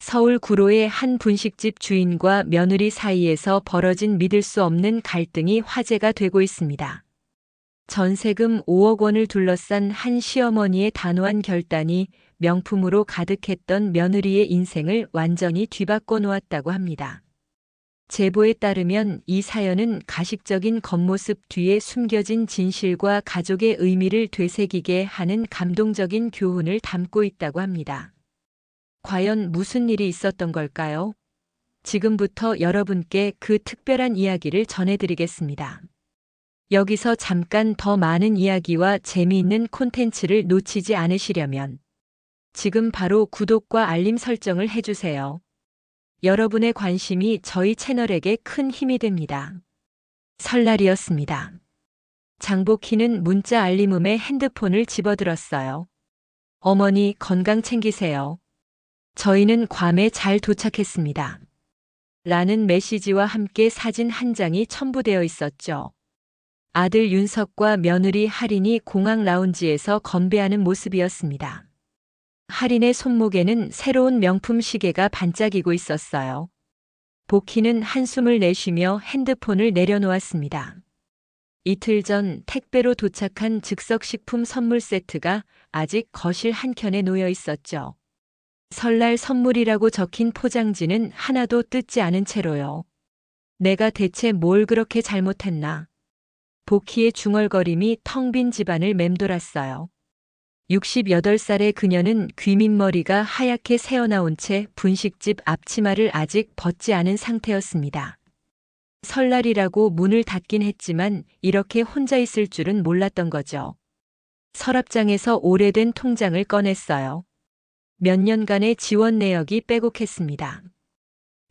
서울 구로의 한 분식집 주인과 며느리 사이에서 벌어진 믿을 수 없는 갈등이 화제가 되고 있습니다. 전세금 5억 원을 둘러싼 한 시어머니의 단호한 결단이 명품으로 가득했던 며느리의 인생을 완전히 뒤바꿔 놓았다고 합니다. 제보에 따르면 이 사연은 가식적인 겉모습 뒤에 숨겨진 진실과 가족의 의미를 되새기게 하는 감동적인 교훈을 담고 있다고 합니다. 과연 무슨 일이 있었던 걸까요? 지금부터 여러분께 그 특별한 이야기를 전해드리겠습니다. 여기서 잠깐 더 많은 이야기와 재미있는 콘텐츠를 놓치지 않으시려면 지금 바로 구독과 알림 설정을 해주세요. 여러분의 관심이 저희 채널에게 큰 힘이 됩니다. 설날이었습니다. 장복희는 문자 알림음에 핸드폰을 집어들었어요. 어머니 건강 챙기세요. 저희는 괌에 잘 도착했습니다. 라는 메시지와 함께 사진 한 장이 첨부되어 있었죠. 아들 윤석과 며느리 할인이 공항 라운지에서 건배하는 모습이었습니다. 할인의 손목에는 새로운 명품 시계가 반짝이고 있었어요. 복희는 한숨을 내쉬며 핸드폰을 내려놓았습니다. 이틀 전 택배로 도착한 즉석식품 선물 세트가 아직 거실 한켠에 놓여 있었죠. 설날 선물이라고 적힌 포장지는 하나도 뜯지 않은 채로요. 내가 대체 뭘 그렇게 잘못했나? 복희의 중얼거림이 텅 빈 집안을 맴돌았어요. 68살의 그녀는 귀밑머리가 하얗게 새어나온 채 분식집 앞치마를 아직 벗지 않은 상태였습니다. 설날이라고 문을 닫긴 했지만 이렇게 혼자 있을 줄은 몰랐던 거죠. 서랍장에서 오래된 통장을 꺼냈어요. 몇 년간의 지원 내역이 빼곡했습니다.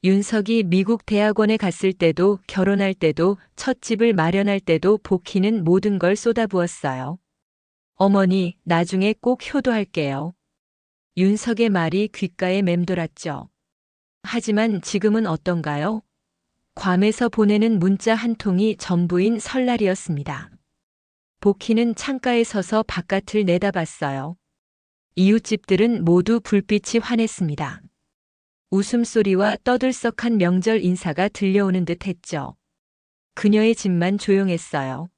윤석이 미국 대학원에 갔을 때도 결혼할 때도 첫 집을 마련할 때도 복희는 모든 걸 쏟아부었어요. 어머니, 나중에 꼭 효도할게요. 윤석의 말이 귓가에 맴돌았죠. 하지만 지금은 어떤가요? 괌에서 보내는 문자 한 통이 전부인 설날이었습니다. 복희는 창가에 서서 바깥을 내다봤어요. 이웃집들은 모두 불빛이 환했습니다. 웃음소리와 떠들썩한 명절 인사가 들려오는 듯 했죠. 그녀의 집만 조용했어요.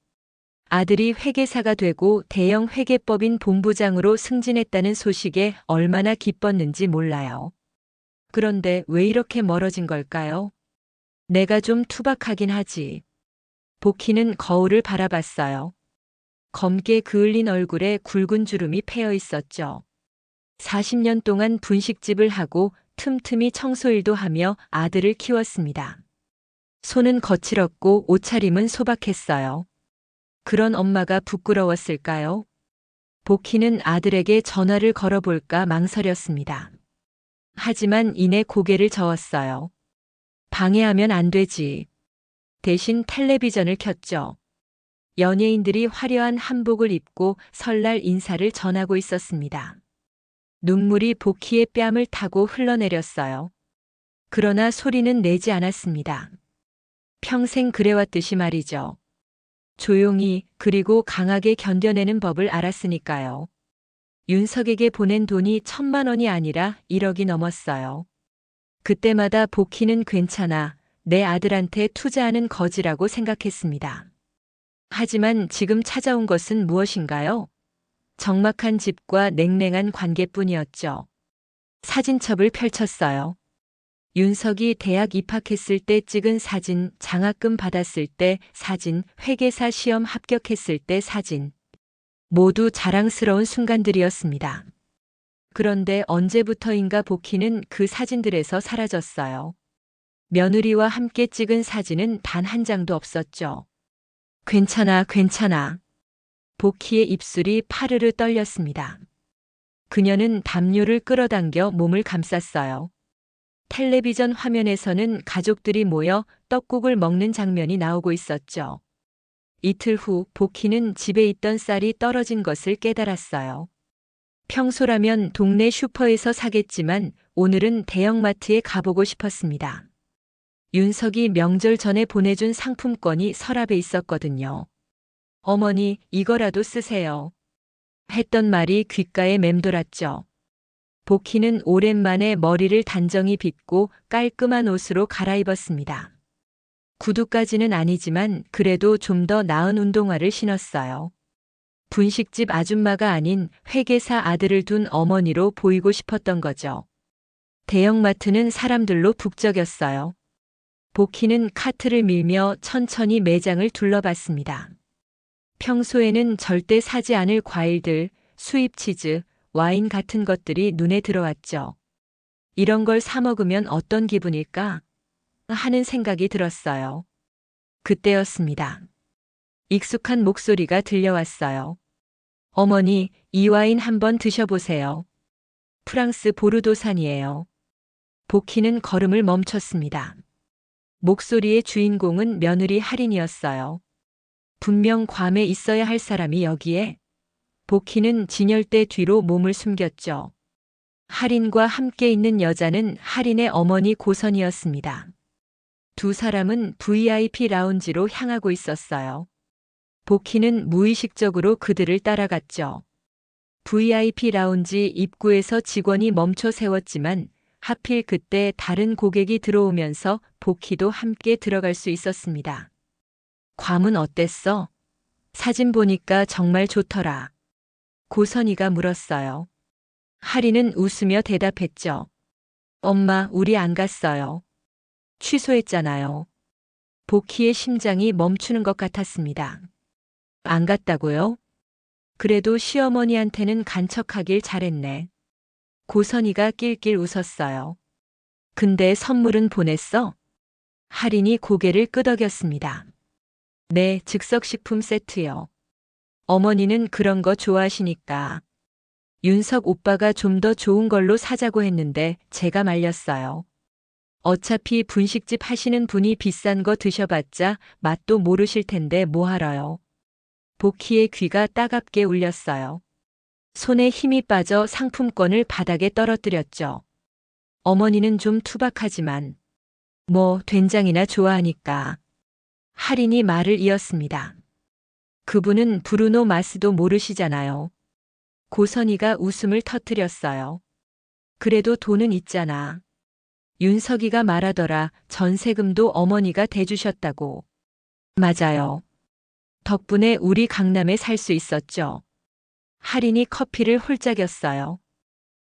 아들이 회계사가 되고 대형 회계법인 본부장으로 승진했다는 소식에 얼마나 기뻤는지 몰라요. 그런데 왜 이렇게 멀어진 걸까요? 내가 좀 투박하긴 하지. 복희는 거울을 바라봤어요. 검게 그을린 얼굴에 굵은 주름이 패여 있었죠. 40년 동안 분식집을 하고 틈틈이 청소일도 하며 아들을 키웠습니다. 손은 거칠었고 옷차림은 소박했어요. 그런 엄마가 부끄러웠을까요? 복희는 아들에게 전화를 걸어볼까 망설였습니다. 하지만 이내 고개를 저었어요. 방해하면 안 되지. 대신 텔레비전을 켰죠. 연예인들이 화려한 한복을 입고 설날 인사를 전하고 있었습니다. 눈물이 복희의 뺨을 타고 흘러내렸어요. 그러나 소리는 내지 않았습니다. 평생 그래왔듯이 말이죠. 조용히 그리고 강하게 견뎌내는 법을 알았으니까요. 윤석에게 보낸 돈이 1,000만 원이 아니라 1억이 넘었어요. 그때마다 복희는 괜찮아, 내 아들한테 투자하는 거지라고 생각했습니다. 하지만 지금 찾아온 것은 무엇인가요? 적막한 집과 냉랭한 관계뿐이었죠. 사진첩을 펼쳤어요. 윤석이 대학 입학했을 때 찍은 사진, 장학금 받았을 때 사진, 회계사 시험 합격했을 때 사진. 모두 자랑스러운 순간들이었습니다. 그런데 언제부터인가 복희는 그 사진들에서 사라졌어요. 며느리와 함께 찍은 사진은 단 한 장도 없었죠. 괜찮아, 괜찮아. 복희의 입술이 파르르 떨렸습니다. 그녀는 담요를 끌어당겨 몸을 감쌌어요. 텔레비전 화면에서는 가족들이 모여 떡국을 먹는 장면이 나오고 있었죠. 이틀 후 복희는 집에 있던 쌀이 떨어진 것을 깨달았어요. 평소라면 동네 슈퍼에서 사겠지만 오늘은 대형마트에 가보고 싶었습니다. 윤석이 명절 전에 보내준 상품권이 서랍에 있었거든요. 어머니, 이거라도 쓰세요. 했던 말이 귓가에 맴돌았죠. 복희는 오랜만에 머리를 단정히 빗고 깔끔한 옷으로 갈아입었습니다. 구두까지는 아니지만 그래도 좀 더 나은 운동화를 신었어요. 분식집 아줌마가 아닌 회계사 아들을 둔 어머니로 보이고 싶었던 거죠. 대형마트는 사람들로 북적였어요. 복희는 카트를 밀며 천천히 매장을 둘러봤습니다. 평소에는 절대 사지 않을 과일들, 수입 치즈, 와인 같은 것들이 눈에 들어왔죠. 이런 걸 사 먹으면 어떤 기분일까? 하는 생각이 들었어요. 그때였습니다. 익숙한 목소리가 들려왔어요. 어머니, 이 와인 한번 드셔보세요. 프랑스 보르도산이에요. 복희는 걸음을 멈췄습니다. 목소리의 주인공은 며느리 할인이었어요. 분명 괌에 있어야 할 사람이 여기에. 복희는 진열대 뒤로 몸을 숨겼죠. 할인과 함께 있는 여자는 할인의 어머니 고선이었습니다. 두 사람은 VIP 라운지로 향하고 있었어요. 복희는 무의식적으로 그들을 따라갔죠. VIP 라운지 입구에서 직원이 멈춰 세웠지만 하필 그때 다른 고객이 들어오면서 복희도 함께 들어갈 수 있었습니다. 괌은 어땠어? 사진 보니까 정말 좋더라. 고선이가 물었어요. 할인은 웃으며 대답했죠. 엄마, 우리 안 갔어요. 취소했잖아요. 복희의 심장이 멈추는 것 같았습니다. 안 갔다고요? 그래도 시어머니한테는 간척하길 잘했네. 고선이가 낄낄 웃었어요. 근데 선물은 보냈어? 할인이 고개를 끄덕였습니다. 네, 즉석식품 세트요. 어머니는 그런 거 좋아하시니까. 윤석 오빠가 좀 더 좋은 걸로 사자고 했는데 제가 말렸어요. 어차피 분식집 하시는 분이 비싼 거 드셔봤자 맛도 모르실 텐데 뭐하러요. 복희의 귀가 따갑게 울렸어요. 손에 힘이 빠져 상품권을 바닥에 떨어뜨렸죠. 어머니는 좀 투박하지만 뭐 된장이나 좋아하니까. 할인이 말을 이었습니다. 그분은 브루노 마스도 모르시잖아요. 고선이가 웃음을 터뜨렸어요. 그래도 돈은 있잖아. 윤석이가 말하더라. 전세금도 어머니가 대주셨다고. 맞아요. 덕분에 우리 강남에 살 수 있었죠. 할인이 커피를 홀짝였어요.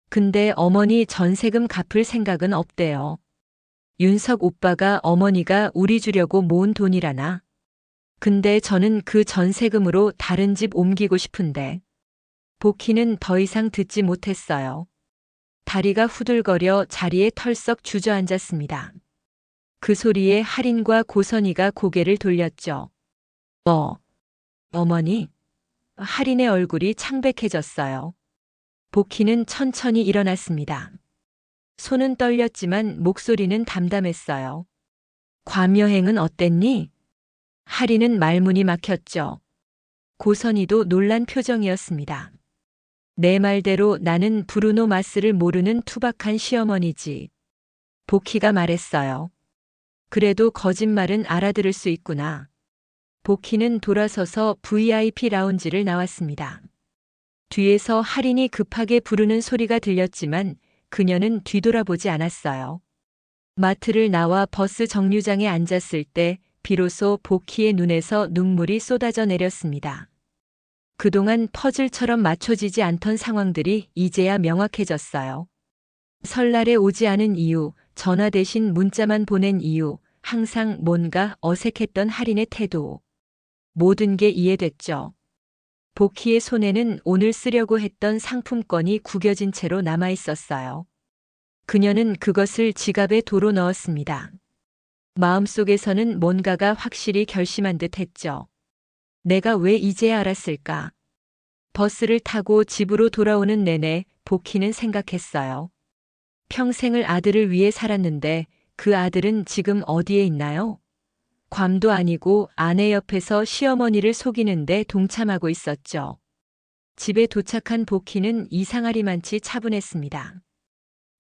근데 어머니 전세금 갚을 생각은 없대요. 윤석 오빠가 어머니가 우리 주려고 모은 돈이라나. 근데 저는 그 전세금으로 다른 집 옮기고 싶은데. 복희는 더 이상 듣지 못했어요. 다리가 후들거려 자리에 털썩 주저앉았습니다. 그 소리에 할인과 고선이가 고개를 돌렸죠. 어머니? 할인의 얼굴이 창백해졌어요. 복희는 천천히 일어났습니다. 손은 떨렸지만 목소리는 담담했어요. 괌 여행은 어땠니? 할인은 말문이 막혔죠. 고선이도 놀란 표정이었습니다. 내 말대로 나는 브루노 마스를 모르는 투박한 시어머니지. 복희가 말했어요. 그래도 거짓말은 알아들을 수 있구나. 복희는 돌아서서 VIP 라운지를 나왔습니다. 뒤에서 할인이 급하게 부르는 소리가 들렸지만 그녀는 뒤돌아보지 않았어요. 마트를 나와 버스 정류장에 앉았을 때 비로소 복희의 눈에서 눈물이 쏟아져 내렸습니다. 그동안 퍼즐처럼 맞춰지지 않던 상황들이 이제야 명확해졌어요. 설날에 오지 않은 이유, 전화 대신 문자만 보낸 이유, 항상 뭔가 어색했던 할인의 태도. 모든 게 이해됐죠. 복희의 손에는 오늘 쓰려고 했던 상품권이 구겨진 채로 남아 있었어요. 그녀는 그것을 지갑에 도로 넣었습니다. 마음속에서는 뭔가가 확실히 결심한 듯 했죠. 내가 왜 이제야 알았을까? 버스를 타고 집으로 돌아오는 내내 복희는 생각했어요. 평생을 아들을 위해 살았는데 그 아들은 지금 어디에 있나요? 괌도 아니고 아내 옆에서 시어머니를 속이는데 동참하고 있었죠. 집에 도착한 복희는 이상하리만치 차분했습니다.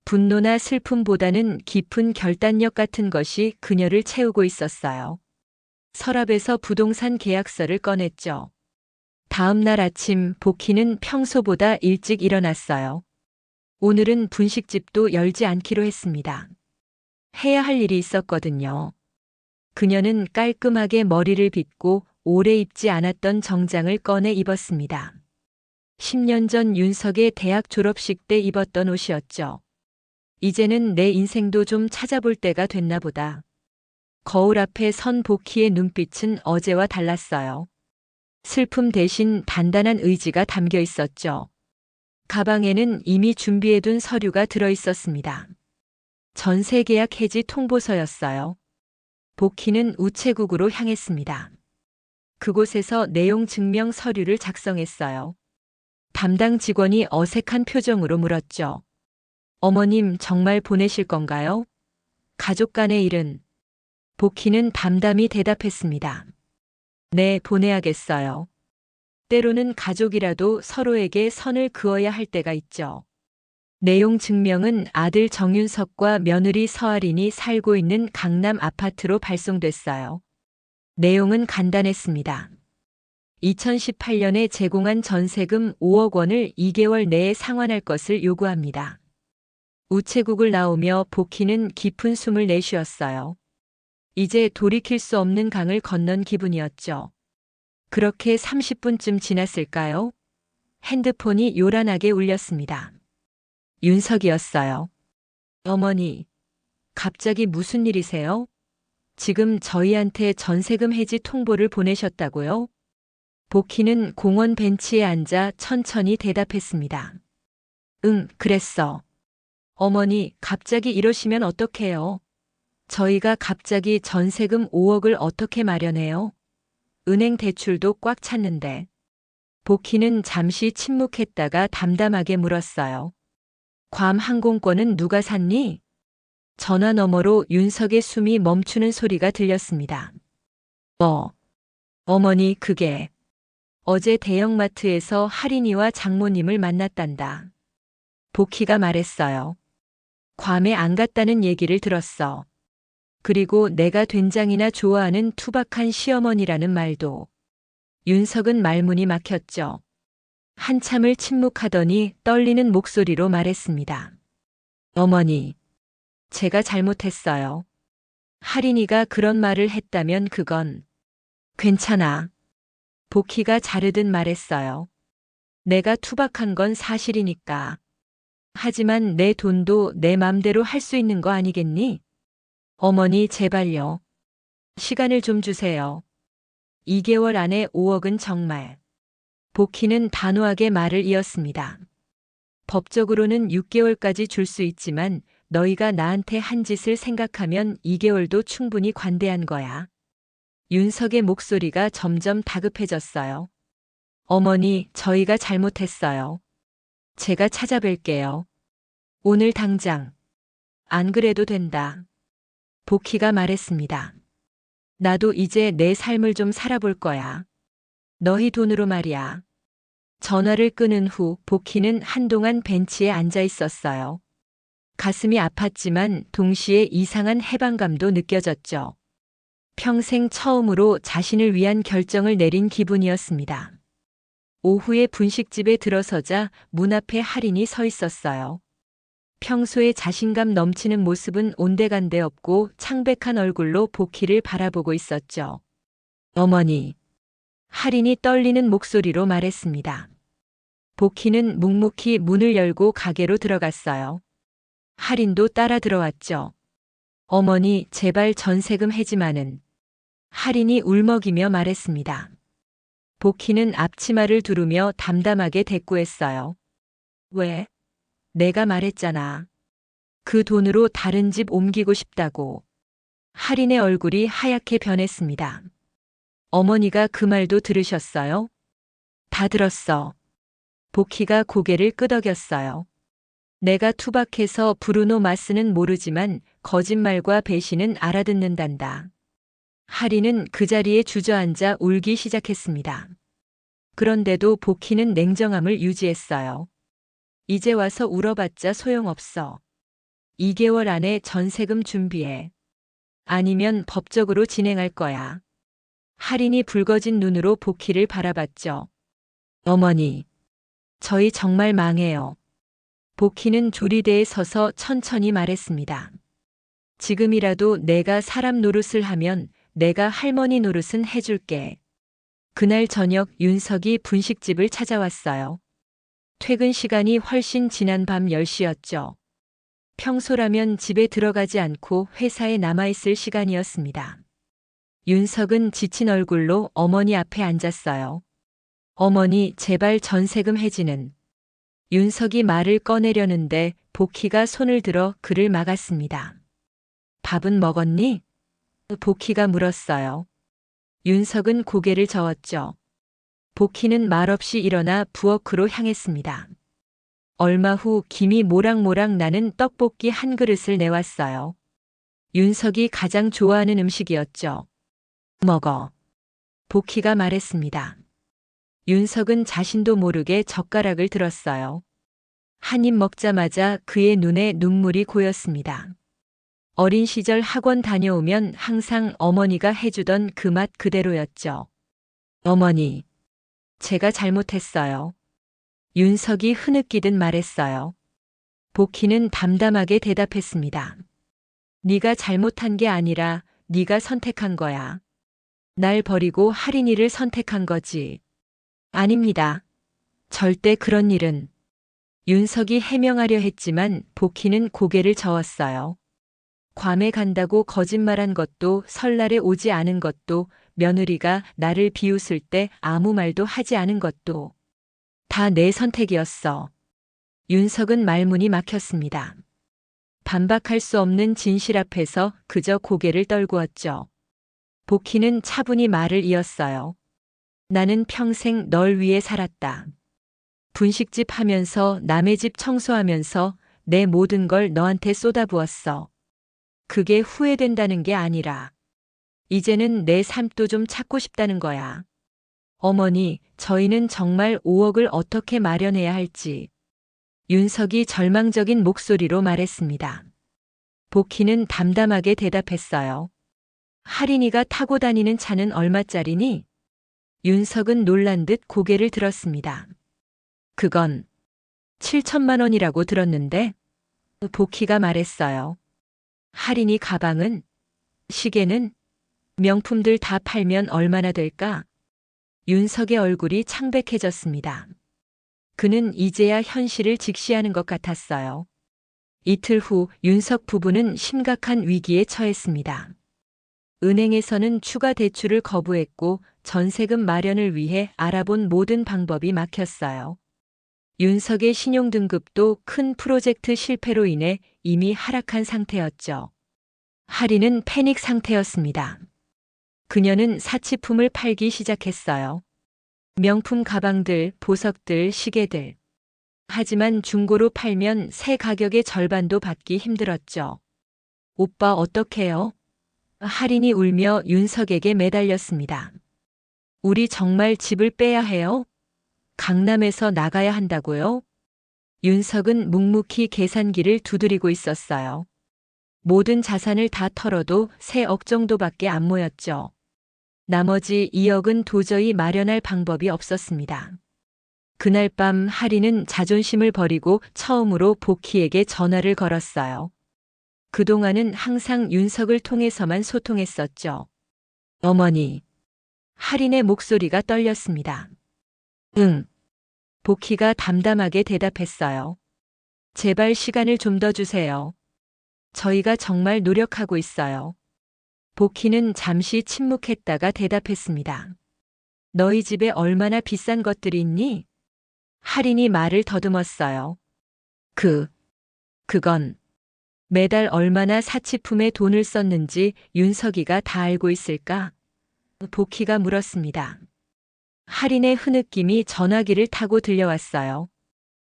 분노나 슬픔보다는 깊은 결단력 같은 것이 그녀를 채우고 있었어요. 서랍에서 부동산 계약서를 꺼냈죠. 다음 날 아침 복희는 평소보다 일찍 일어났어요. 오늘은 분식집도 열지 않기로 했습니다. 해야 할 일이 있었거든요. 그녀는 깔끔하게 머리를 빗고 오래 입지 않았던 정장을 꺼내 입었습니다. 10년 전 윤석의 대학 졸업식 때 입었던 옷이었죠. 이제는 내 인생도 좀 찾아볼 때가 됐나 보다. 거울 앞에 선 복희의 눈빛은 어제와 달랐어요. 슬픔 대신 단단한 의지가 담겨 있었죠. 가방에는 이미 준비해둔 서류가 들어 있었습니다. 전세 계약 해지 통보서였어요. 복희는 우체국으로 향했습니다. 그곳에서 내용 증명 서류를 작성했어요. 담당 직원이 어색한 표정으로 물었죠. 어머님 정말 보내실 건가요? 가족 간의 일은? 복희는 담담히 대답했습니다. 네, 보내야겠어요. 때로는 가족이라도 서로에게 선을 그어야 할 때가 있죠. 내용 증명은 아들 정윤석과 며느리 서아린이 살고 있는 강남 아파트로 발송됐어요. 내용은 간단했습니다. 2018년에 제공한 전세금 5억 원을 2개월 내에 상환할 것을 요구합니다. 우체국을 나오며 복희는 깊은 숨을 내쉬었어요. 이제 돌이킬 수 없는 강을 건넌 기분이었죠. 그렇게 30분쯤 지났을까요? 핸드폰이 요란하게 울렸습니다. 윤석이었어요. 어머니, 갑자기 무슨 일이세요? 지금 저희한테 전세금 해지 통보를 보내셨다고요? 복희는 공원 벤치에 앉아 천천히 대답했습니다. 응, 그랬어. 어머니, 갑자기 이러시면 어떡해요? 저희가 갑자기 전세금 5억을 어떻게 마련해요? 은행 대출도 꽉 찼는데. 복희는 잠시 침묵했다가 담담하게 물었어요. 괌 항공권은 누가 샀니? 전화 너머로 윤석의 숨이 멈추는 소리가 들렸습니다. 어머니, 그게 어제 대형마트에서 할인이와 장모님을 만났단다. 복희가 말했어요. 괌에 안 갔다는 얘기를 들었어. 그리고 내가 된장이나 좋아하는 투박한 시어머니라는 말도. 윤석은 말문이 막혔죠. 한참을 침묵하더니 떨리는 목소리로 말했습니다. 어머니, 제가 잘못했어요. 할인이가 그런 말을 했다면 그건 괜찮아. 복희가 자르듯 말했어요. 내가 투박한 건 사실이니까. 하지만 내 돈도 내 맘대로 할 수 있는 거 아니겠니? 어머니, 제발요. 시간을 좀 주세요. 2개월 안에 5억은 정말. 복희는 단호하게 말을 이었습니다. 법적으로는 6개월까지 줄 수 있지만 너희가 나한테 한 짓을 생각하면 2개월도 충분히 관대한 거야. 윤석의 목소리가 점점 다급해졌어요. 어머니, 저희가 잘못했어요. 제가 찾아뵐게요. 오늘 당장. 안 그래도 된다. 복희가 말했습니다. 나도 이제 내 삶을 좀 살아볼 거야. 너희 돈으로 말이야. 전화를 끊은 후 복희는 한동안 벤치에 앉아 있었어요. 가슴이 아팠지만 동시에 이상한 해방감도 느껴졌죠. 평생 처음으로 자신을 위한 결정을 내린 기분이었습니다. 오후에 분식집에 들어서자 문 앞에 할인이 서 있었어요. 평소에 자신감 넘치는 모습은 온데간데 없고 창백한 얼굴로 복희를 바라보고 있었죠. 어머니. 할인이 떨리는 목소리로 말했습니다. 복희는 묵묵히 문을 열고 가게로 들어갔어요. 할인도 따라 들어왔죠. 어머니, 제발 전세금 해지마는. 할인이 울먹이며 말했습니다. 복희는 앞치마를 두르며 담담하게 대꾸했어요. 왜? 내가 말했잖아. 그 돈으로 다른 집 옮기고 싶다고. 할인의 얼굴이 하얗게 변했습니다. 어머니가 그 말도 들으셨어요? 다 들었어. 복희가 고개를 끄덕였어요. 내가 투박해서 브루노 마스는 모르지만 거짓말과 배신은 알아듣는단다. 할인은 그 자리에 주저앉아 울기 시작했습니다. 그런데도 복희는 냉정함을 유지했어요. 이제 와서 울어봤자 소용없어. 2개월 안에 전세금 준비해. 아니면 법적으로 진행할 거야. 할인이 붉어진 눈으로 복희를 바라봤죠. 어머니, 저희 정말 망해요. 복희는 조리대에 서서 천천히 말했습니다. 지금이라도 내가 사람 노릇을 하면 내가 할머니 노릇은 해줄게. 그날 저녁 윤석이 분식집을 찾아왔어요. 퇴근 시간이 훨씬 지난 밤 10시였죠. 평소라면 집에 들어가지 않고 회사에 남아있을 시간이었습니다. 윤석은 지친 얼굴로 어머니 앞에 앉았어요. 어머니, 제발 전세금 해지는. 윤석이 말을 꺼내려는데 복희가 손을 들어 그를 막았습니다. 밥은 먹었니? 복희가 물었어요. 윤석은 고개를 저었죠. 복희는 말없이 일어나 부엌으로 향했습니다. 얼마 후 김이 모락모락 나는 떡볶이 한 그릇을 내왔어요. 윤석이 가장 좋아하는 음식이었죠. 먹어. 복희가 말했습니다. 윤석은 자신도 모르게 젓가락을 들었어요. 한 입 먹자마자 그의 눈에 눈물이 고였습니다. 어린 시절 학원 다녀오면 항상 어머니가 해주던 그 맛 그대로였죠. 어머니, 제가 잘못했어요. 윤석이 흐느끼듯 말했어요. 복희는 담담하게 대답했습니다. 네가 잘못한 게 아니라 네가 선택한 거야. 날 버리고 할인이를 선택한 거지. 아닙니다. 절대 그런 일은. 윤석이 해명하려 했지만 복희는 고개를 저었어요. 괌에 간다고 거짓말한 것도 설날에 오지 않은 것도 며느리가 나를 비웃을 때 아무 말도 하지 않은 것도 다 내 선택이었어. 윤석은 말문이 막혔습니다. 반박할 수 없는 진실 앞에서 그저 고개를 떨구었죠. 복희는 차분히 말을 이었어요. 나는 평생 널 위해 살았다. 분식집 하면서 남의 집 청소하면서 내 모든 걸 너한테 쏟아부었어. 그게 후회된다는 게 아니라 이제는 내 삶도 좀 찾고 싶다는 거야. 어머니, 저희는 정말 5억을 어떻게 마련해야 할지. 윤석이 절망적인 목소리로 말했습니다. 복희는 담담하게 대답했어요. 할인이가 타고 다니는 차는 얼마짜리니? 윤석은 놀란 듯 고개를 들었습니다. 그건 7천만 원이라고 들었는데? 복희가 말했어요. 할인이 가방은? 시계는? 명품들 다 팔면 얼마나 될까? 윤석의 얼굴이 창백해졌습니다. 그는 이제야 현실을 직시하는 것 같았어요. 이틀 후 윤석 부부는 심각한 위기에 처했습니다. 은행에서는 추가 대출을 거부했고 전세금 마련을 위해 알아본 모든 방법이 막혔어요. 윤석의 신용등급도 큰 프로젝트 실패로 인해 이미 하락한 상태였죠. 할인은 패닉 상태였습니다. 그녀는 사치품을 팔기 시작했어요. 명품 가방들, 보석들, 시계들. 하지만 중고로 팔면 새 가격의 절반도 받기 힘들었죠. 오빠 어떡해요? 할인이 울며 윤석에게 매달렸습니다. 우리 정말 집을 빼야 해요? 강남에서 나가야 한다고요? 윤석은 묵묵히 계산기를 두드리고 있었어요. 모든 자산을 다 털어도 3억 정도밖에 안 모였죠. 나머지 2억은 도저히 마련할 방법이 없었습니다. 그날 밤 할인은 자존심을 버리고 처음으로 복희에게 전화를 걸었어요. 그동안은 항상 윤석을 통해서만 소통했었죠. 어머니. 할인의 목소리가 떨렸습니다. 응. 복희가 담담하게 대답했어요. 제발 시간을 좀 더 주세요. 저희가 정말 노력하고 있어요. 복희는 잠시 침묵했다가 대답했습니다. 너희 집에 얼마나 비싼 것들이 있니? 할인이 말을 더듬었어요. 그건 매달 얼마나 사치품에 돈을 썼는지 윤석이가 다 알고 있을까? 복희가 물었습니다. 할인의 흐느낌이 전화기를 타고 들려왔어요.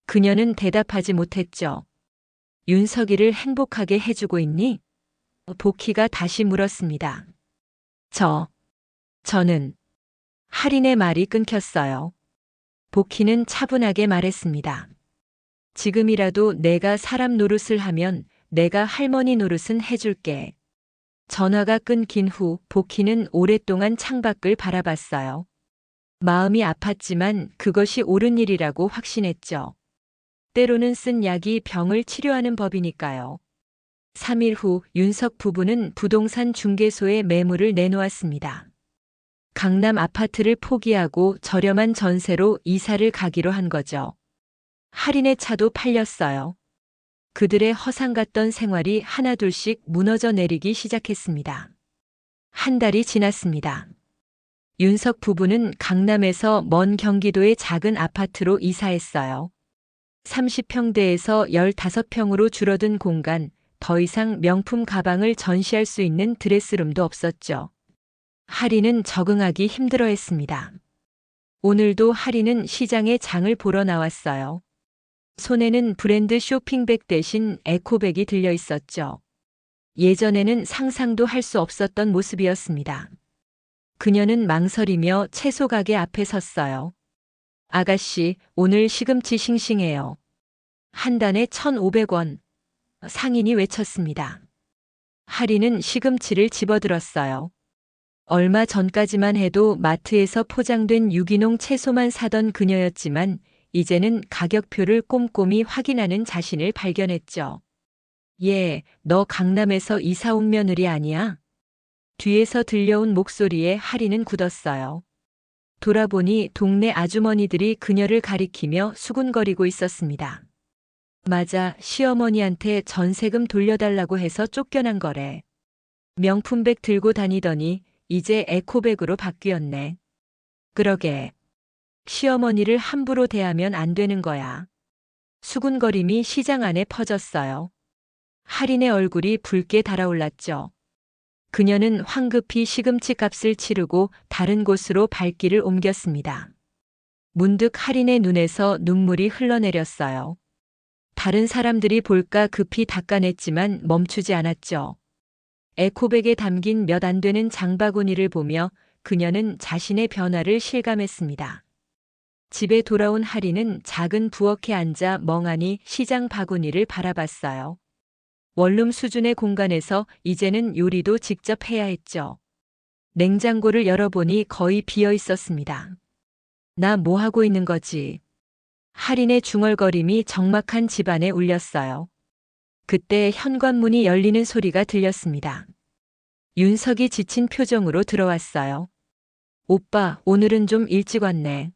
그녀는 대답하지 못했죠. 윤석이를 행복하게 해주고 있니? 복희가 다시 물었습니다. 저는 할인의 말이 끊겼어요. 복희는 차분하게 말했습니다. 지금이라도 내가 사람 노릇을 하면 내가 할머니 노릇은 해줄게. 전화가 끊긴 후 복희는 오랫동안 창밖을 바라봤어요. 마음이 아팠지만 그것이 옳은 일이라고 확신했죠. 때로는 쓴 약이 병을 치료하는 법이니까요. 3일 후 윤석 부부는 부동산 중개소에 매물을 내놓았습니다. 강남 아파트를 포기하고 저렴한 전세로 이사를 가기로 한 거죠. 할인의 차도 팔렸어요. 그들의 허상 같던 생활이 하나둘씩 무너져 내리기 시작했습니다. 한 달이 지났습니다. 윤석 부부는 강남에서 먼 경기도의 작은 아파트로 이사했어요. 30평대에서 15평으로 줄어든 공간, 더 이상 명품 가방을 전시할 수 있는 드레스룸도 없었죠. 하리는 적응하기 힘들어했습니다. 오늘도 하리는 시장에 장을 보러 나왔어요. 손에는 브랜드 쇼핑백 대신 에코백이 들려 있었죠. 예전에는 상상도 할 수 없었던 모습이었습니다. 그녀는 망설이며 채소 가게 앞에 섰어요. 아가씨, 오늘 시금치 싱싱해요. 한 단에 1,500원. 상인이 외쳤습니다. 하리는 시금치를 집어들었어요. 얼마 전까지만 해도 마트에서 포장된 유기농 채소만 사던 그녀였지만 이제는 가격표를 꼼꼼히 확인하는 자신을 발견했죠. 예, 너 강남에서 이사 온 며느리 아니야? 뒤에서 들려온 목소리에 하리는 굳었어요. 돌아보니 동네 아주머니들이 그녀를 가리키며 수군거리고 있었습니다. 맞아, 시어머니한테 전세금 돌려달라고 해서 쫓겨난 거래. 명품백 들고 다니더니 이제 에코백으로 바뀌었네. 그러게. 시어머니를 함부로 대하면 안 되는 거야. 수군거림이 시장 안에 퍼졌어요. 할인의 얼굴이 붉게 달아올랐죠. 그녀는 황급히 시금치 값을 치르고 다른 곳으로 발길을 옮겼습니다. 문득 할인의 눈에서 눈물이 흘러내렸어요. 다른 사람들이 볼까 급히 닦아냈지만 멈추지 않았죠. 에코백에 담긴 몇 안 되는 장바구니를 보며 그녀는 자신의 변화를 실감했습니다. 집에 돌아온 하리는 작은 부엌에 앉아 멍하니 시장 바구니를 바라봤어요. 원룸 수준의 공간에서 이제는 요리도 직접 해야 했죠. 냉장고를 열어보니 거의 비어 있었습니다. 나 뭐 하고 있는 거지? 할인의 중얼거림이 적막한 집안에 울렸어요. 그때 현관문이 열리는 소리가 들렸습니다. 윤석이 지친 표정으로 들어왔어요. 오빠, 오늘은 좀 일찍 왔네.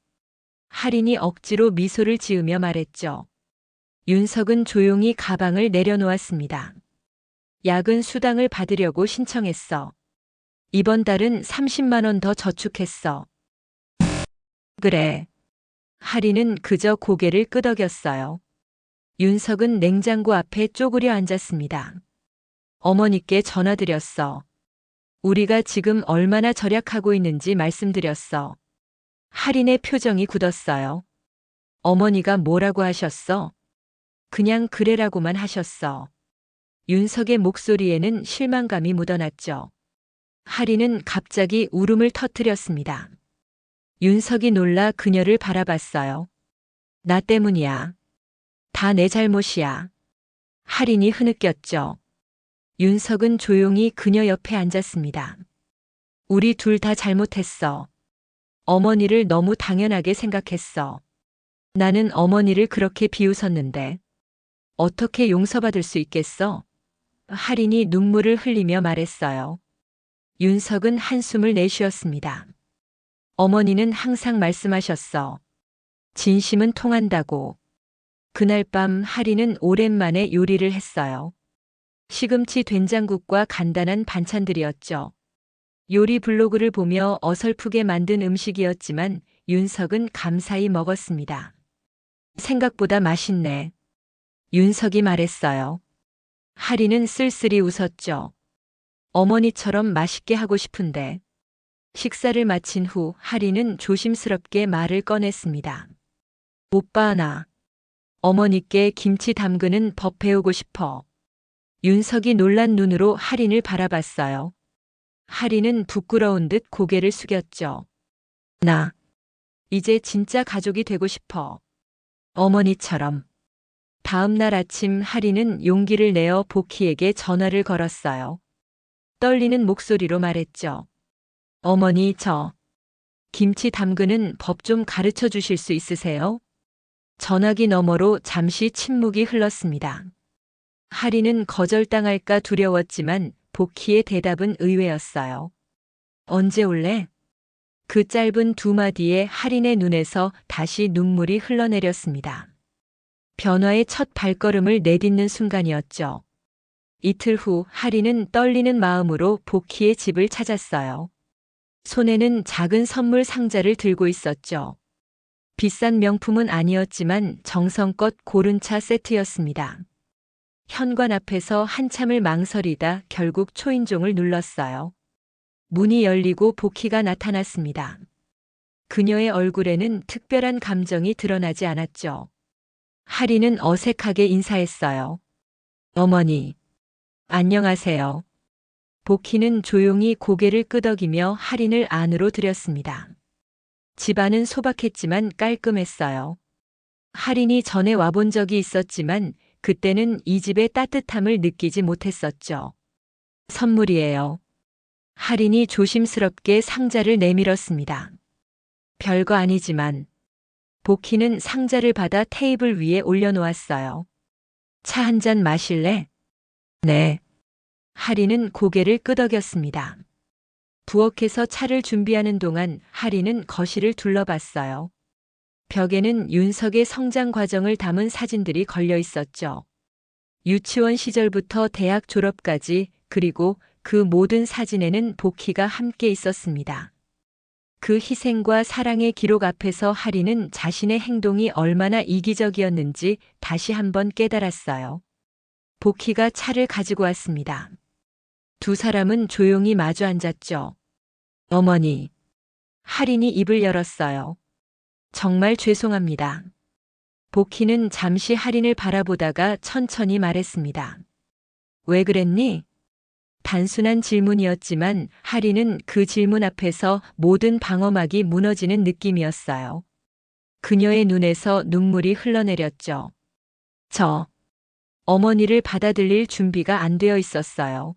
할인이 억지로 미소를 지으며 말했죠. 윤석은 조용히 가방을 내려놓았습니다. 야근 수당을 받으려고 신청했어. 이번 달은 30만 원 더 저축했어. 그래. 할인은 그저 고개를 끄덕였어요. 윤석은 냉장고 앞에 쪼그려 앉았습니다. 어머니께 전화드렸어. 우리가 지금 얼마나 절약하고 있는지 말씀드렸어. 할인의 표정이 굳었어요. 어머니가 뭐라고 하셨어? 그냥 그래라고만 하셨어. 윤석의 목소리에는 실망감이 묻어났죠. 할인은 갑자기 울음을 터뜨렸습니다. 윤석이 놀라 그녀를 바라봤어요. 나 때문이야. 다 내 잘못이야. 할인이 흐느꼈죠. 윤석은 조용히 그녀 옆에 앉았습니다. 우리 둘 다 잘못했어. 어머니를 너무 당연하게 생각했어. 나는 어머니를 그렇게 비웃었는데 어떻게 용서받을 수 있겠어? 할인이 눈물을 흘리며 말했어요. 윤석은 한숨을 내쉬었습니다. 어머니는 항상 말씀하셨어. 진심은 통한다고. 그날 밤 할인은 오랜만에 요리를 했어요. 시금치 된장국과 간단한 반찬들이었죠. 요리 블로그를 보며 어설프게 만든 음식이었지만 윤석은 감사히 먹었습니다. 생각보다 맛있네. 윤석이 말했어요. 할인은 쓸쓸히 웃었죠. 어머니처럼 맛있게 하고 싶은데. 식사를 마친 후 할인은 조심스럽게 말을 꺼냈습니다. 오빠 나 어머니께 김치 담그는 법 배우고 싶어. 윤석이 놀란 눈으로 할인을 바라봤어요. 할인은 부끄러운 듯 고개를 숙였죠. 나 이제 진짜 가족이 되고 싶어. 어머니처럼. 다음 날 아침 할인은 용기를 내어 보키에게 전화를 걸었어요. 떨리는 목소리로 말했죠. 어머니, 김치 담그는 법 좀 가르쳐 주실 수 있으세요? 전화기 너머로 잠시 침묵이 흘렀습니다. 하리는 거절당할까 두려웠지만 복희의 대답은 의외였어요. 언제 올래? 그 짧은 두 마디에 하린의 눈에서 다시 눈물이 흘러내렸습니다. 변화의 첫 발걸음을 내딛는 순간이었죠. 이틀 후 하린은 떨리는 마음으로 복희의 집을 찾았어요. 손에는 작은 선물 상자를 들고 있었죠. 비싼 명품은 아니었지만 정성껏 고른 차 세트였습니다. 현관 앞에서 한참을 망설이다 결국 초인종을 눌렀어요. 문이 열리고 복희가 나타났습니다. 그녀의 얼굴에는 특별한 감정이 드러나지 않았죠. 하리는 어색하게 인사했어요. 어머니. 안녕하세요. 복희는 조용히 고개를 끄덕이며 하린을 안으로 들였습니다. 집안은 소박했지만 깔끔했어요. 하린이 전에 와본 적이 있었지만 그때는 이 집의 따뜻함을 느끼지 못했었죠. 선물이에요. 하린이 조심스럽게 상자를 내밀었습니다. 별거 아니지만 복희는 상자를 받아 테이블 위에 올려놓았어요. 차 한 잔 마실래? 네. 하린은 고개를 끄덕였습니다. 부엌에서 차를 준비하는 동안 하린은 거실을 둘러봤어요. 벽에는 윤석의 성장 과정을 담은 사진들이 걸려 있었죠. 유치원 시절부터 대학 졸업까지, 그리고 그 모든 사진에는 복희가 함께 있었습니다. 그 희생과 사랑의 기록 앞에서 하린은 자신의 행동이 얼마나 이기적이었는지 다시 한번 깨달았어요. 복희가 차를 가지고 왔습니다. 두 사람은 조용히 마주 앉았죠. 어머니. 하린이 입을 열었어요. 정말 죄송합니다. 복희는 잠시 하린을 바라보다가 천천히 말했습니다. 왜 그랬니? 단순한 질문이었지만 하린은 그 질문 앞에서 모든 방어막이 무너지는 느낌이었어요. 그녀의 눈에서 눈물이 흘러내렸죠. 어머니를 받아들일 준비가 안 되어 있었어요.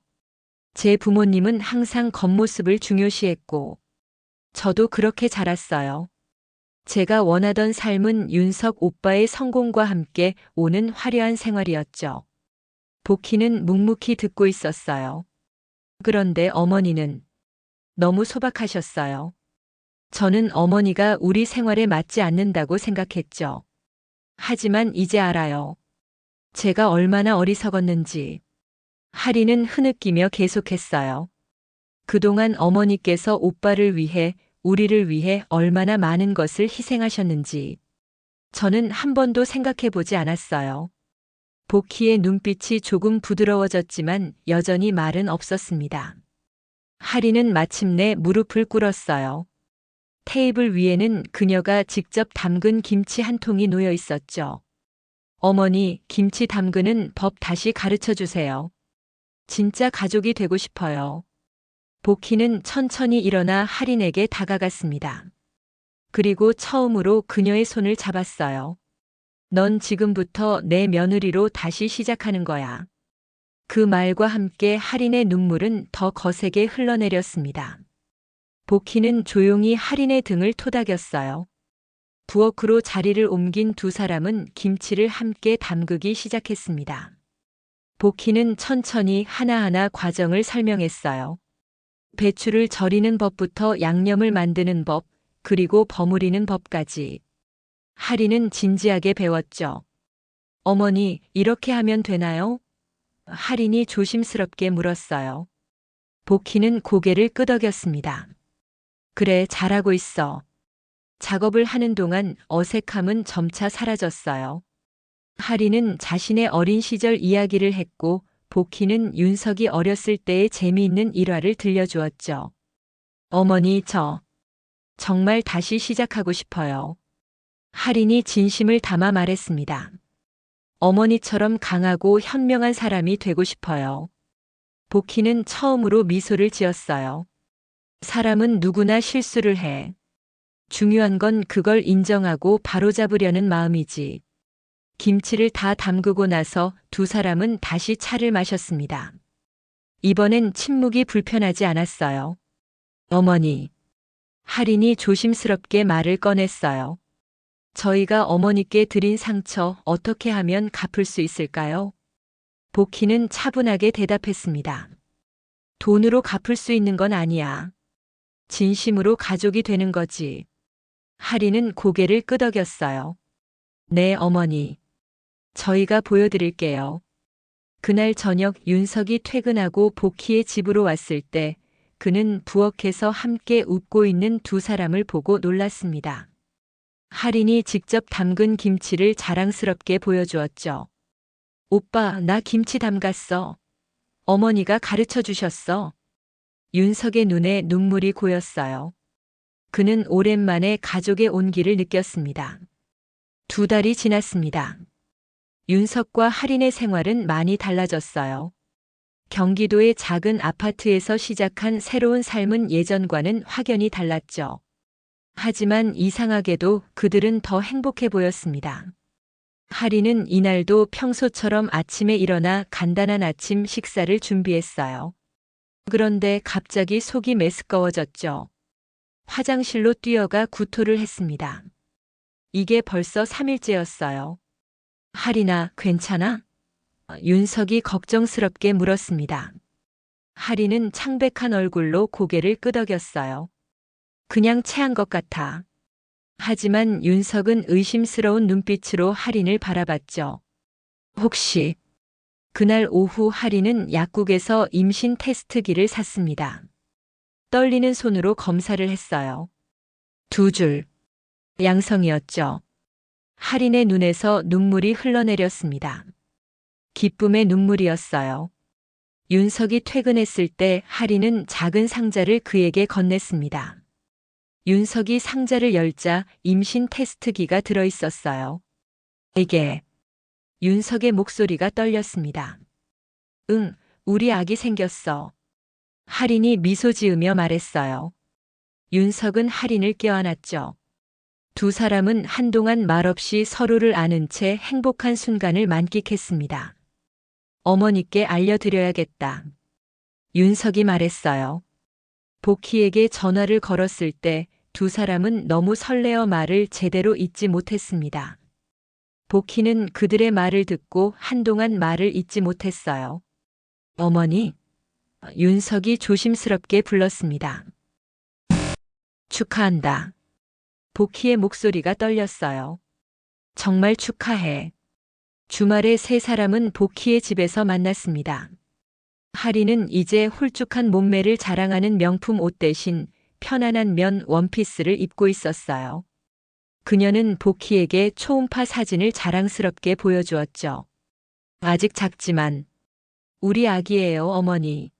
제 부모님은 항상 겉모습을 중요시했고, 저도 그렇게 자랐어요. 제가 원하던 삶은 윤석 오빠의 성공과 함께 오는 화려한 생활이었죠. 복희는 묵묵히 듣고 있었어요. 그런데 어머니는 너무 소박하셨어요. 저는 어머니가 우리 생활에 맞지 않는다고 생각했죠. 하지만 이제 알아요. 제가 얼마나 어리석었는지. 하린은 흐느끼며 계속했어요. 그동안 어머니께서 오빠를 위해, 우리를 위해 얼마나 많은 것을 희생하셨는지. 저는 한 번도 생각해 보지 않았어요. 복희의 눈빛이 조금 부드러워졌지만 여전히 말은 없었습니다. 하린은 마침내 무릎을 꿇었어요. 테이블 위에는 그녀가 직접 담근 김치 한 통이 놓여 있었죠. 어머니, 김치 담그는 법 다시 가르쳐 주세요. 진짜 가족이 되고 싶어요. 복희는 천천히 일어나 하린에게 다가갔습니다. 그리고 처음으로 그녀의 손을 잡았어요. 넌 지금부터 내 며느리로 다시 시작하는 거야. 그 말과 함께 하린의 눈물은 더 거세게 흘러내렸습니다. 복희는 조용히 하린의 등을 토닥였어요. 부엌으로 자리를 옮긴 두 사람은 김치를 함께 담그기 시작했습니다. 복희는 천천히 하나하나 과정을 설명했어요. 배추를 절이는 법부터 양념을 만드는 법, 그리고 버무리는 법까지. 하린은 진지하게 배웠죠. 어머니, 이렇게 하면 되나요? 하린이 조심스럽게 물었어요. 복희는 고개를 끄덕였습니다. 그래, 잘하고 있어. 작업을 하는 동안 어색함은 점차 사라졌어요. 하린은 자신의 어린 시절 이야기를 했고 복희는 윤석이 어렸을 때의 재미있는 일화를 들려주었죠. 어머니, 저 정말 다시 시작하고 싶어요. 하린이 진심을 담아 말했습니다. 어머니처럼 강하고 현명한 사람이 되고 싶어요. 복희는 처음으로 미소를 지었어요. 사람은 누구나 실수를 해. 중요한 건 그걸 인정하고 바로잡으려는 마음이지. 김치를 다 담그고 나서 두 사람은 다시 차를 마셨습니다. 이번엔 침묵이 불편하지 않았어요. 어머니. 하린이 조심스럽게 말을 꺼냈어요. 저희가 어머니께 드린 상처 어떻게 하면 갚을 수 있을까요? 복희는 차분하게 대답했습니다. 돈으로 갚을 수 있는 건 아니야. 진심으로 가족이 되는 거지. 하리는 고개를 끄덕였어요. 네, 어머니. 저희가 보여드릴게요. 그날 저녁 윤석이 퇴근하고 복희의 집으로 왔을 때 그는 부엌에서 함께 웃고 있는 두 사람을 보고 놀랐습니다. 할인이 직접 담근 김치를 자랑스럽게 보여주었죠. 오빠, 나 김치 담갔어. 어머니가 가르쳐 주셨어. 윤석의 눈에 눈물이 고였어요. 그는 오랜만에 가족의 온기를 느꼈습니다. 2달이 지났습니다. 윤석과 할인의 생활은 많이 달라졌어요. 경기도의 작은 아파트에서 시작한 새로운 삶은 예전과는 확연히 달랐죠. 하지만 이상하게도 그들은 더 행복해 보였습니다. 할인은 이날도 평소처럼 아침에 일어나 간단한 아침 식사를 준비했어요. 그런데 갑자기 속이 메스꺼워졌죠. 화장실로 뛰어가 구토를 했습니다. 이게 벌써 3일째였어요. 할인아, 괜찮아? 윤석이 걱정스럽게 물었습니다. 할인은 창백한 얼굴로 고개를 끄덕였어요. 그냥 체한 것 같아. 하지만 윤석은 의심스러운 눈빛으로 할인을 바라봤죠. 혹시 그날 오후 할인은 약국에서 임신 테스트기를 샀습니다. 떨리는 손으로 검사를 했어요. 2줄. 양성이었죠. 할인의 눈에서 눈물이 흘러내렸습니다. 기쁨의 눈물이었어요. 윤석이 퇴근했을 때 할인은 작은 상자를 그에게 건넸습니다. 윤석이 상자를 열자 임신 테스트기가 들어있었어요. 이게 윤석의 목소리가 떨렸습니다. 응, 우리 아기 생겼어. 할인이 미소 지으며 말했어요. 윤석은 할인을 껴안았죠. 두 사람은 한동안 말없이 서로를 아는 채 행복한 순간을 만끽했습니다. 어머니께 알려드려야겠다. 윤석이 말했어요. 복희에게 전화를 걸었을 때 두 사람은 너무 설레어 말을 제대로 잇지 못했습니다. 복희는 그들의 말을 듣고 한동안 말을 잇지 못했어요. 어머니, 윤석이 조심스럽게 불렀습니다. 축하한다. 복희의 목소리가 떨렸어요. 정말 축하해. 주말에 세 사람은 복희의 집에서 만났습니다. 할인은 이제 홀쭉한 몸매를 자랑하는 명품 옷 대신 편안한 면 원피스를 입고 있었어요. 그녀는 복희에게 초음파 사진을 자랑스럽게 보여주었죠. 아직 작지만 우리 아기예요, 어머니.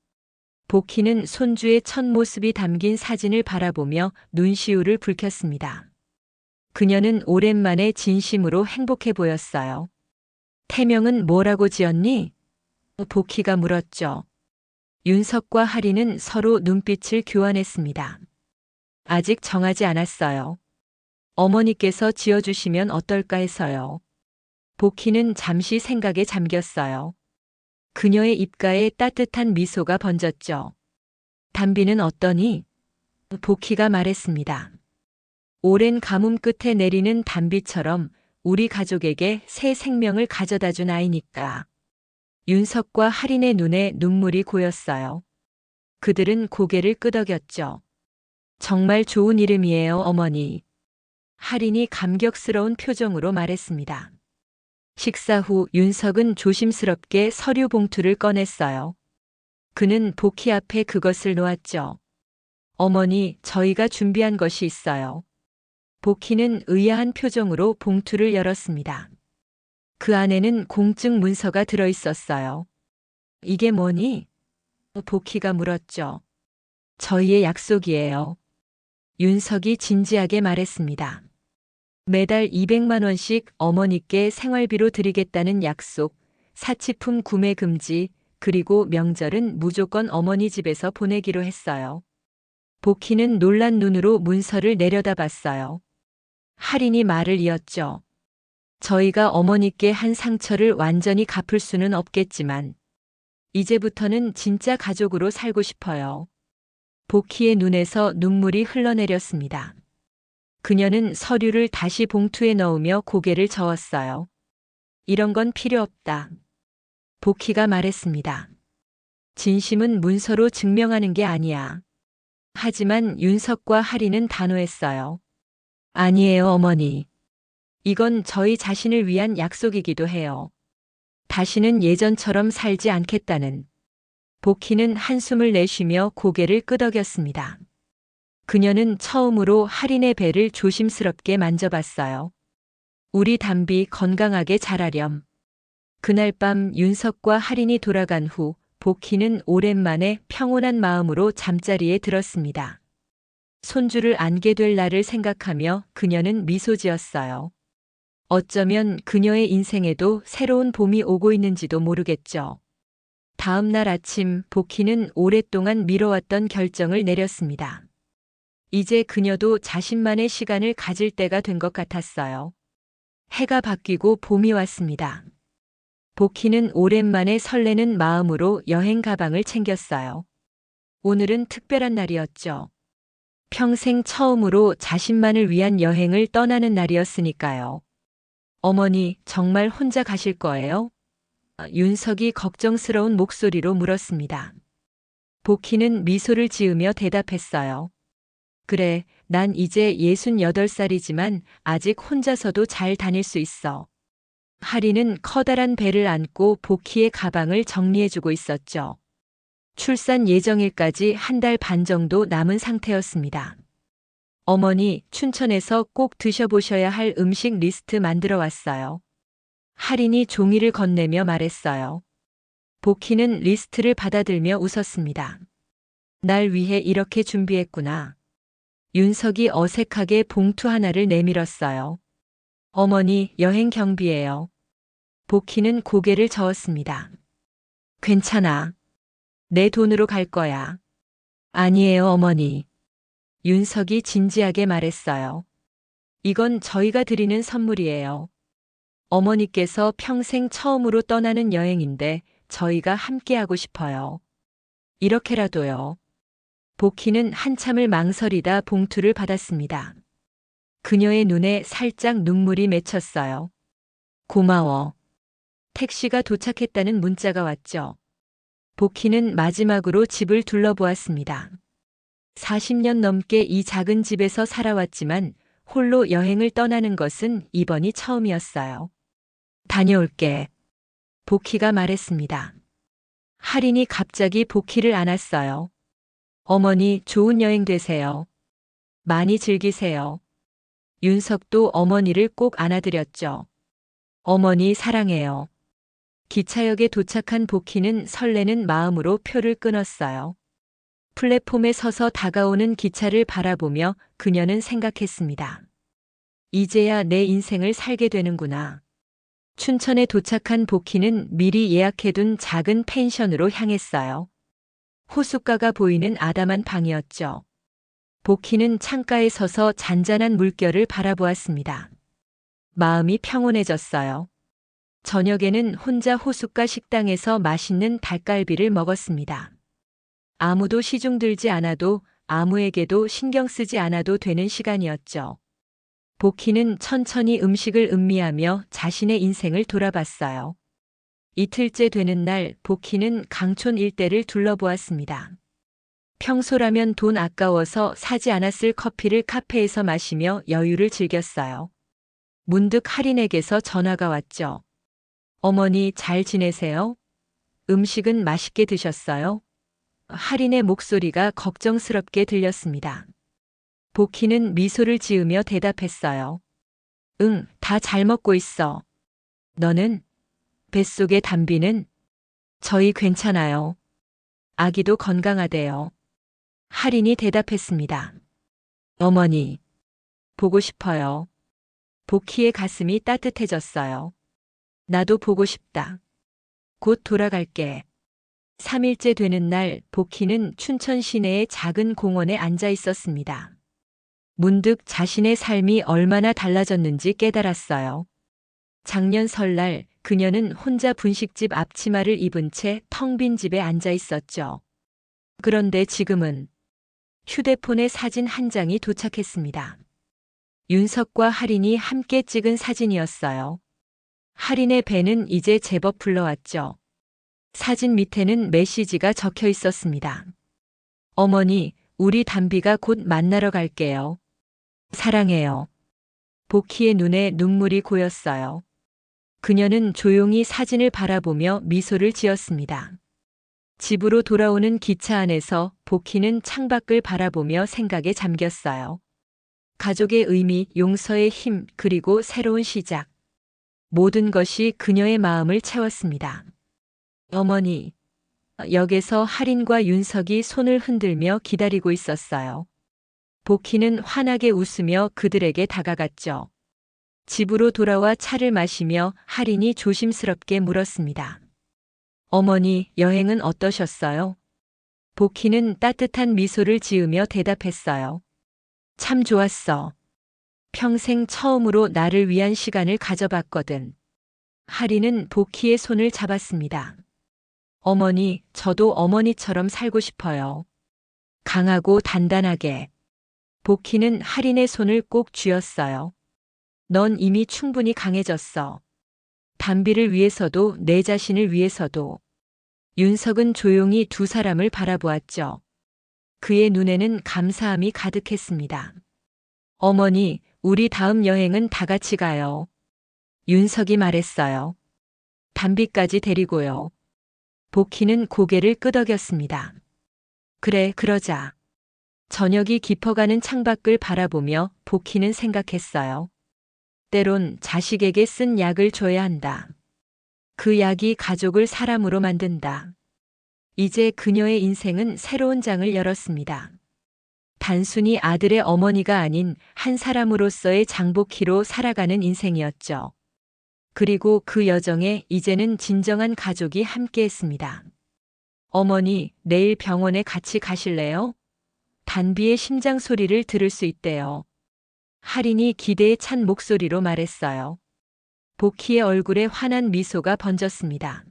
복희는 손주의 첫 모습이 담긴 사진을 바라보며 눈시울을 붉혔습니다. 그녀는 오랜만에 진심으로 행복해 보였어요. 태명은 뭐라고 지었니? 복희가 물었죠. 윤석과 할인은 서로 눈빛을 교환했습니다. 아직 정하지 않았어요. 어머니께서 지어주시면 어떨까 해서요. 복희는 잠시 생각에 잠겼어요. 그녀의 입가에 따뜻한 미소가 번졌죠. 담비는 어떠니? 복희가 말했습니다. 오랜 가뭄 끝에 내리는 단비처럼 우리 가족에게 새 생명을 가져다 준 아이니까. 윤석과 할인의 눈에 눈물이 고였어요. 그들은 고개를 끄덕였죠. 정말 좋은 이름이에요, 어머니. 할인이 감격스러운 표정으로 말했습니다. 식사 후 윤석은 조심스럽게 서류 봉투를 꺼냈어요. 그는 복희 앞에 그것을 놓았죠. 어머니, 저희가 준비한 것이 있어요. 복희는 의아한 표정으로 봉투를 열었습니다. 그 안에는 공증 문서가 들어 있었어요. 이게 뭐니? 복희가 물었죠. 저희의 약속이에요. 윤석이 진지하게 말했습니다. 매달 200만 원씩 어머니께 생활비로 드리겠다는 약속, 사치품 구매 금지, 그리고 명절은 무조건 어머니 집에서 보내기로 했어요. 복희는 놀란 눈으로 문서를 내려다봤어요. 할인이 말을 이었죠. 저희가 어머니께 한 상처를 완전히 갚을 수는 없겠지만 이제부터는 진짜 가족으로 살고 싶어요. 복희의 눈에서 눈물이 흘러내렸습니다. 그녀는 서류를 다시 봉투에 넣으며 고개를 저었어요. 이런 건 필요 없다. 복희가 말했습니다. 진심은 문서로 증명하는 게 아니야. 하지만 윤석과 하리는 단호했어요. 아니에요, 어머니. 이건 저희 자신을 위한 약속이기도 해요. 다시는 예전처럼 살지 않겠다는. 복희는 한숨을 내쉬며 고개를 끄덕였습니다. 그녀는 처음으로 할인의 배를 조심스럽게 만져봤어요. 우리 담비 건강하게 자라렴. 그날 밤 윤석과 할인이 돌아간 후 복희는 오랜만에 평온한 마음으로 잠자리에 들었습니다. 손주를 안게 될 날을 생각하며 그녀는 미소 지었어요. 어쩌면 그녀의 인생에도 새로운 봄이 오고 있는지도 모르겠죠. 다음 날 아침 복희는 오랫동안 미뤄왔던 결정을 내렸습니다. 이제 그녀도 자신만의 시간을 가질 때가 된 것 같았어요. 해가 바뀌고 봄이 왔습니다. 복희는 오랜만에 설레는 마음으로 여행 가방을 챙겼어요. 오늘은 특별한 날이었죠. 평생 처음으로 자신만을 위한 여행을 떠나는 날이었으니까요. 어머니, 정말 혼자 가실 거예요? 윤석이 걱정스러운 목소리로 물었습니다. 복희는 미소를 지으며 대답했어요. 그래, 난 이제 68살이지만 아직 혼자서도 잘 다닐 수 있어. 하리는 커다란 배를 안고 복희의 가방을 정리해주고 있었죠. 출산 예정일까지 한 달 반 정도 남은 상태였습니다. 어머니, 춘천에서 꼭 드셔보셔야 할 음식 리스트 만들어 왔어요. 할인이 종이를 건네며 말했어요. 복희는 리스트를 받아들며 웃었습니다. 날 위해 이렇게 준비했구나. 윤석이 어색하게 봉투 하나를 내밀었어요. 어머니, 여행 경비예요. 복희는 고개를 저었습니다. 괜찮아. 내 돈으로 갈 거야. 아니에요, 어머니. 윤석이 진지하게 말했어요. 이건 저희가 드리는 선물이에요. 어머니께서 평생 처음으로 떠나는 여행인데 저희가 함께하고 싶어요. 이렇게라도요. 복희는 한참을 망설이다 봉투를 받았습니다. 그녀의 눈에 살짝 눈물이 맺혔어요. 고마워. 택시가 도착했다는 문자가 왔죠. 복희는 마지막으로 집을 둘러보았습니다. 40년 넘게 이 작은 집에서 살아왔지만 홀로 여행을 떠나는 것은 이번이 처음이었어요. 다녀올게. 복희가 말했습니다. 할인이 갑자기 복희를 안았어요. 어머니, 좋은 여행 되세요. 많이 즐기세요. 윤석도 어머니를 꼭 안아드렸죠. 어머니 사랑해요. 기차역에 도착한 복희는 설레는 마음으로 표를 끊었어요. 플랫폼에 서서 다가오는 기차를 바라보며 그녀는 생각했습니다. 이제야 내 인생을 살게 되는구나. 춘천에 도착한 복희는 미리 예약해둔 작은 펜션으로 향했어요. 호숫가가 보이는 아담한 방이었죠. 복희는 창가에 서서 잔잔한 물결을 바라보았습니다. 마음이 평온해졌어요. 저녁에는 혼자 호숫가 식당에서 맛있는 닭갈비를 먹었습니다. 아무도 시중 들지 않아도 아무에게도 신경 쓰지 않아도 되는 시간이었죠. 복희는 천천히 음식을 음미하며 자신의 인생을 돌아봤어요. 이틀째 되는 날 복희는 강촌 일대를 둘러보았습니다. 평소라면 돈 아까워서 사지 않았을 커피를 카페에서 마시며 여유를 즐겼어요. 문득 할인에게서 전화가 왔죠. 어머니 잘 지내세요? 음식은 맛있게 드셨어요? 할인의 목소리가 걱정스럽게 들렸습니다. 복희는 미소를 지으며 대답했어요. 응, 다 잘 먹고 있어. 너는? 뱃속의 담비는? 저희 괜찮아요. 아기도 건강하대요. 할인이 대답했습니다. 어머니, 보고 싶어요. 복희의 가슴이 따뜻해졌어요. 나도 보고 싶다. 곧 돌아갈게. 3일째 되는 날 복희는 춘천 시내의 작은 공원에 앉아 있었습니다. 문득 자신의 삶이 얼마나 달라졌는지 깨달았어요. 작년 설날 그녀는 혼자 분식집 앞치마를 입은 채 텅 빈 집에 앉아 있었죠. 그런데 지금은 휴대폰에 사진 한 장이 도착했습니다. 윤석과 할인이 함께 찍은 사진이었어요. 할인의 배는 이제 제법 불러왔죠. 사진 밑에는 메시지가 적혀 있었습니다. 어머니, 우리 담비가 곧 만나러 갈게요. 사랑해요. 복희의 눈에 눈물이 고였어요. 그녀는 조용히 사진을 바라보며 미소를 지었습니다. 집으로 돌아오는 기차 안에서 복희는 창밖을 바라보며 생각에 잠겼어요. 가족의 의미, 용서의 힘, 그리고 새로운 시작. 모든 것이 그녀의 마음을 채웠습니다. 어머니, 역에서 할인과 윤석이 손을 흔들며 기다리고 있었어요. 복희는 환하게 웃으며 그들에게 다가갔죠. 집으로 돌아와 차를 마시며 할인이 조심스럽게 물었습니다. 어머니, 여행은 어떠셨어요? 복희는 따뜻한 미소를 지으며 대답했어요. 참 좋았어. 평생 처음으로 나를 위한 시간을 가져봤거든. 할인은 복희의 손을 잡았습니다. 어머니, 저도 어머니처럼 살고 싶어요. 강하고 단단하게. 복희는 할인의 손을 꼭 쥐었어요. 넌 이미 충분히 강해졌어. 담비를 위해서도 내 자신을 위해서도. 윤석은 조용히 두 사람을 바라보았죠. 그의 눈에는 감사함이 가득했습니다. 어머니, 우리 다음 여행은 다 같이 가요. 윤석이 말했어요. 담비까지 데리고요. 복희는 고개를 끄덕였습니다. 그래, 그러자. 저녁이 깊어가는 창밖을 바라보며 복희는 생각했어요. 때론 자식에게 쓴 약을 줘야 한다. 그 약이 가족을 사람으로 만든다. 이제 그녀의 인생은 새로운 장을 열었습니다. 단순히 아들의 어머니가 아닌 한 사람으로서의 장복희로 살아가는 인생이었죠. 그리고 그 여정에 이제는 진정한 가족이 함께했습니다. 어머니, 내일 병원에 같이 가실래요? 단비의 심장 소리를 들을 수 있대요. 할인이 기대에 찬 목소리로 말했어요. 복희의 얼굴에 환한 미소가 번졌습니다.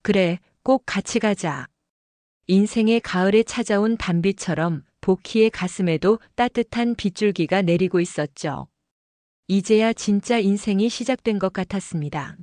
그래, 꼭 같이 가자. 인생의 가을에 찾아온 단비처럼 복희의 가슴에도 따뜻한 빗줄기가 내리고 있었죠. 이제야 진짜 인생이 시작된 것 같았습니다.